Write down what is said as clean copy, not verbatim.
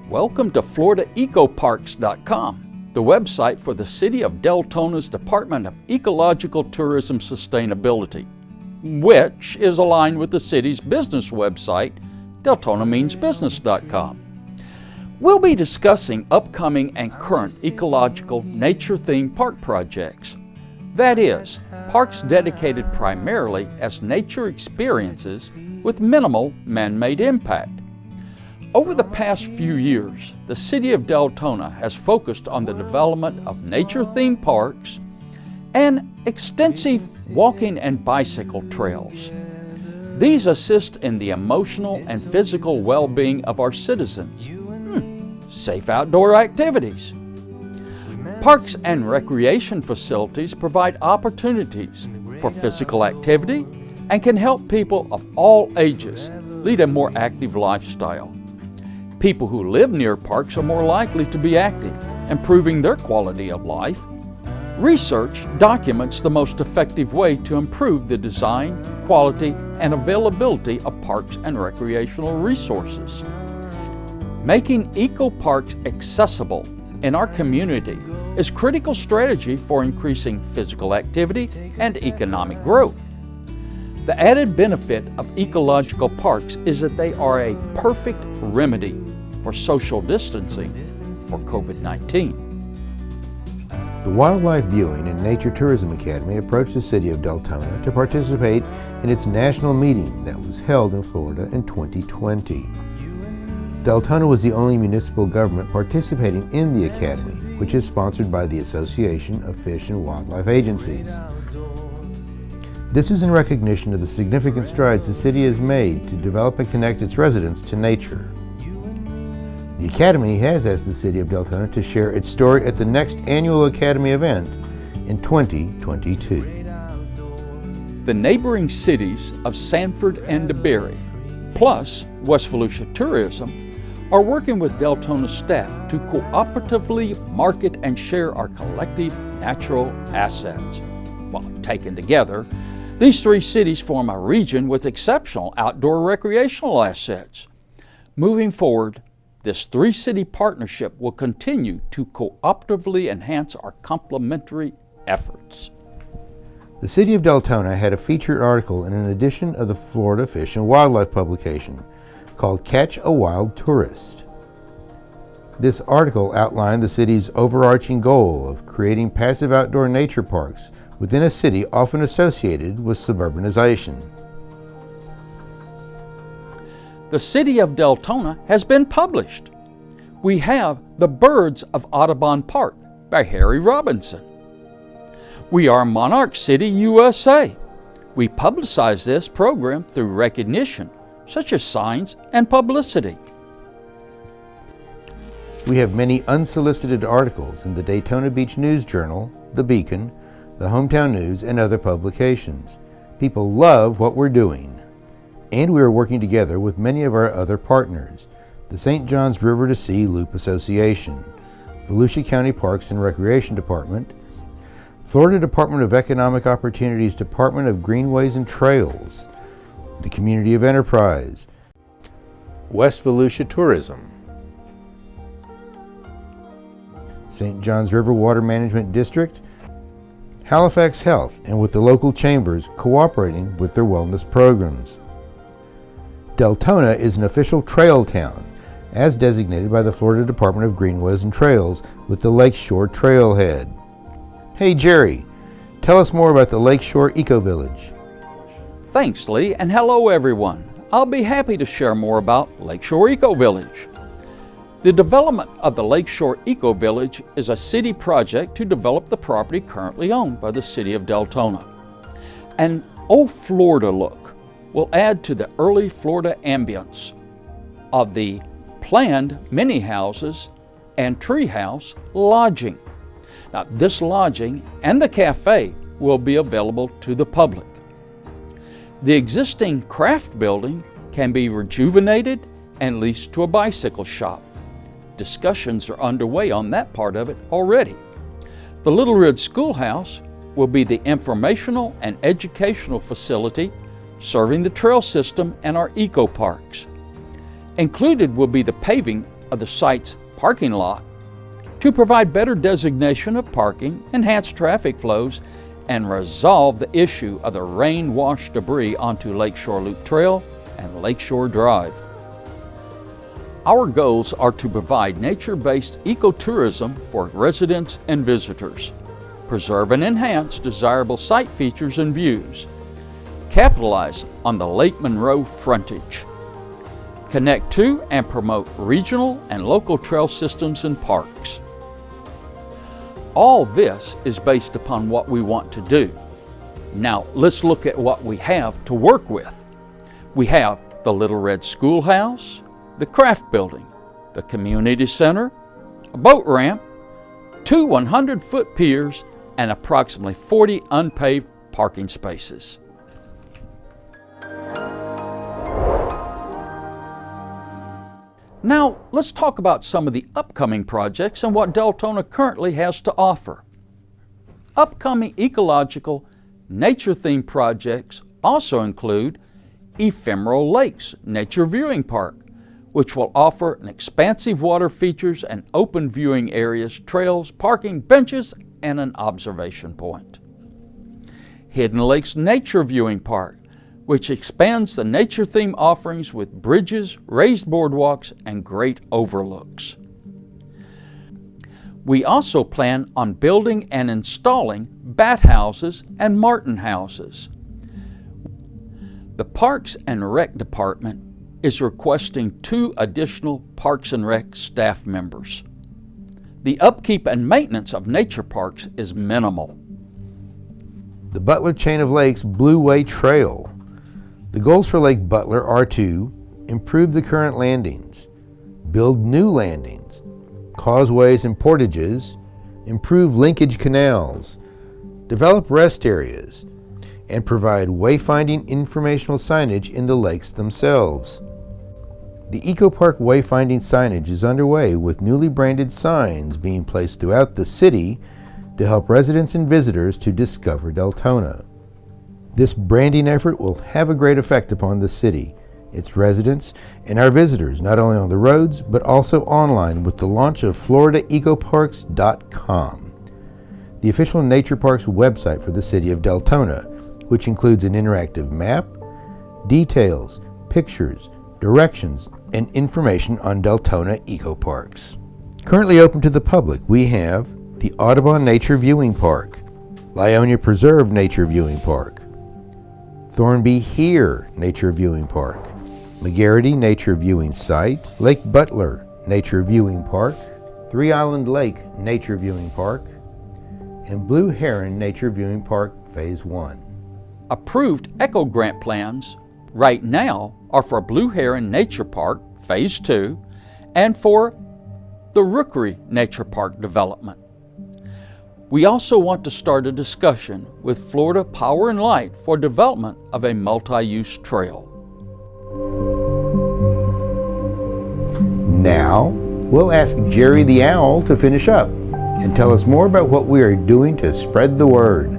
Welcome to FloridaEcoParks.com, the website for the City of Deltona's Department of Ecological Tourism Sustainability, which is aligned with the city's business website, DeltonaMeansBusiness.com. We'll be discussing upcoming and current ecological nature-themed park projects. That is, parks dedicated primarily as nature experiences with minimal man-made impact. Over the past few years, the City of Deltona has focused on the development of nature-themed parks and extensive walking and bicycle trails. These assist in the emotional and physical well-being of our citizens. Safe outdoor activities. Parks and recreation facilities provide opportunities for physical activity and can help people of all ages lead a more active lifestyle. People who live near parks are more likely to be active, improving their quality of life. Research documents the most effective way to improve the design, quality, and availability of parks and recreational resources. Making eco-parks accessible in our community is a critical strategy for increasing physical activity and economic growth. The added benefit of ecological parks is that they are a perfect remedy for social distancing for COVID-19. The Wildlife Viewing and Nature Tourism Academy approached the City of Deltona to participate in its national meeting that was held in Florida in 2020. Deltona was the only municipal government participating in the Academy, which is sponsored by the Association of Fish and Wildlife Agencies. This is in recognition of the significant strides the city has made to develop and connect its residents to nature. The Academy has asked the City of Deltona to share its story at the next annual Academy event in 2022. The neighboring cities of Sanford and DeBerry, plus West Volusia Tourism, are working with Deltona staff to cooperatively market and share our collective natural assets. Well, taken together, these three cities form a region with exceptional outdoor recreational assets. Moving forward, this three-city partnership will continue to cooperatively enhance our complementary efforts. The City of Deltona had a featured article in an edition of the Florida Fish and Wildlife publication called Catch a Wild Tourist. This article outlined the city's overarching goal of creating passive outdoor nature parks within a city often associated with suburbanization. The City of Deltona has been published. We have The Birds of Audubon Park by Harry Robinson. We are Monarch City, USA. We publicize this program through recognition, such as signs and publicity. We have many unsolicited articles in the Daytona Beach News Journal, The Beacon, the Hometown News, and other publications. People love what we're doing. And we are working together with many of our other partners, the St. Johns River to Sea Loop Association, Volusia County Parks and Recreation Department, Florida Department of Economic Opportunities Department of Greenways and Trails, the Community of Enterprise, West Volusia Tourism, St. Johns River Water Management District, Halifax Health, and with the local chambers cooperating with their wellness programs. Deltona is an official trail town, as designated by the Florida Department of Greenways and Trails with the Lakeshore Trailhead. Hey Jerry, tell us more about the Lakeshore Eco Village. Thanks, Lee, and hello everyone. I'll be happy to share more about Lakeshore Eco Village. The development of the Lakeshore Eco Village is a city project to develop the property currently owned by the City of Deltona. An old Florida look will add to the early Florida ambience of the planned mini houses and treehouse lodging. Now, this lodging and the cafe will be available to the public. The existing craft building can be rejuvenated and leased to a bicycle shop. Discussions are underway on that part of it already. The Little Red Schoolhouse will be the informational and educational facility serving the trail system and our eco parks. Included will be the paving of the site's parking lot to provide better designation of parking, enhance traffic flows, and resolve the issue of the rain-washed debris onto Lakeshore Loop Trail and Lakeshore Drive. Our goals are to provide nature-based ecotourism for residents and visitors, preserve and enhance desirable site features and views, capitalize on the Lake Monroe frontage, connect to and promote regional and local trail systems and parks. All this is based upon what we want to do. Now let's look at what we have to work with. We have the Little Red Schoolhouse, the Craft Building, the Community Center, a boat ramp, 2 100-foot piers, and approximately 40 unpaved parking spaces. Now, let's talk about some of the upcoming projects and what Deltona currently has to offer. Upcoming ecological, nature-themed projects also include Ephemeral Lakes Nature Viewing Park, which will offer an expansive water features and open viewing areas, trails, parking, benches, and an observation point. Hidden Lakes Nature Viewing Park, which expands the nature theme offerings with bridges, raised boardwalks, and great overlooks. We also plan on building and installing bat houses and martin houses. The Parks and Rec Department is requesting 2 additional Parks and Rec staff members. The upkeep and maintenance of nature parks is minimal. The Butler Chain of Lakes Blueway Trail. The goals for Lake Butler are to improve the current landings, build new landings, causeways and portages, improve linkage canals, develop rest areas, and provide wayfinding informational signage in the lakes themselves. The Eco Park wayfinding signage is underway with newly branded signs being placed throughout the city to help residents and visitors to discover Deltona. This branding effort will have a great effect upon the city, its residents, and our visitors, not only on the roads, but also online with the launch of FloridaEcoParks.com, the official nature parks website for the city of Deltona, which includes an interactive map, details, pictures, directions, and information on Deltona Eco Parks. Currently open to the public, we have the Audubon Nature Viewing Park, Lyonia Preserve Nature Viewing Park, Thornby Here Nature Viewing Park, McGarity Nature Viewing Site, Lake Butler Nature Viewing Park, Three Island Lake Nature Viewing Park, and Blue Heron Nature Viewing Park Phase 1. Approved Eco Grant plans right now are for Blue Heron Nature Park Phase 2 and for the Rookery Nature Park development. We also want to start a discussion with Florida Power and Light for development of a multi-use trail. Now, we'll ask Jerry the Owl to finish up and tell us more about what we are doing to spread the word.